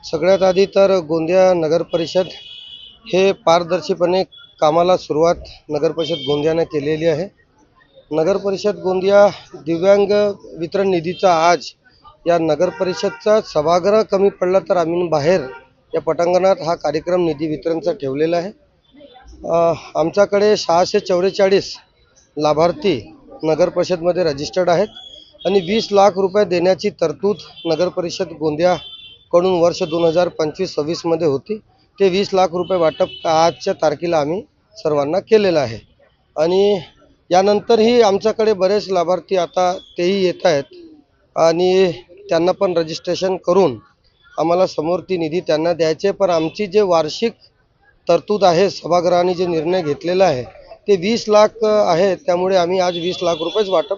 सगळ्यात आधी तर गोंदिया नगर परिषद हे पारदर्शीपणे कामाला सुरुवात नगर परिषद गोंदियाने केलेली आहे। नगर परिषद गोंदिया दिव्यांग वितरण निधीचा आज या नगर परिषदचा सभागृह कमी पडला तर आम्ही बाहेर या पटांगणात हा कार्यक्रम निधी वितरणचा ठेवलेला आहे। आमच्याकडे 644 लाभार्थी नगर परिषदमध्ये रजिस्टर्ड आहेत आणि 20 लाख रुपये देण्याची तरतूद नगर परिषद गोंदिया कडून वर्ष 2025-26 मध्ये होती। ते 20 लाख रुपये वाटप आजच्या तारखेला आम्ही सर्वांना केलेलं आहे आणि यानंतरही आमच्याकडे बरेच लाभार्थी आता तेही येत आहेत आणि त्यांना पण रजिस्ट्रेशन करून आम्हाला समोर ती निधी त्यांना द्यायचे। पण आमची जे वार्षिक तरतूद आहे सभागृहाने जे निर्णय घेतलेला आहे ते 20 लाख आहे, त्यामुळे आम्ही आज 20 लाख रुपयेच वाटप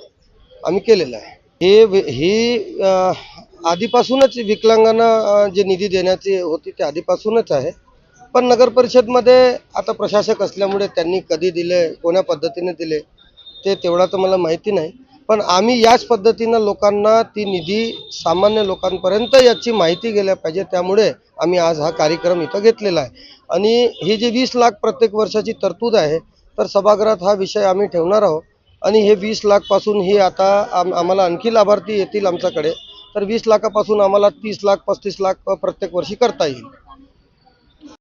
आम्ही केलेलं आहे। ही आधीपासूनच विकलांगांना जे निधी देण्याची होती ते आधीपासूनच आहे, पण नगर परिषदमध्ये आता प्रशासक असल्यामुळे त्यांनी कधी दिले कोण्या पद्धतीने दिले ते तेवढा तर मला माहिती नाही, पण आम्ही याच पद्धतीने लोकांना ती निधी सामान्य लोकांपर्यंत याची माहिती गेल्या पाहिजे, त्यामुळे आम्ही आज हा कार्यक्रम इथं घेतलेला आहे। आणि हे जे 20 लाख प्रत्येक वर्षाची तरतूद आहे तर सभागृहात हा विषय आम्ही ठेवणार आहोत आणि हे 20 लाख पासून ही आता आम्हाला आणखी लाभार्थी येतील आमच्याकडे, तर 20 लाखापासून आम्हाला 30 लाख 35 लाख प्रत्येक वर्षी करता येईल।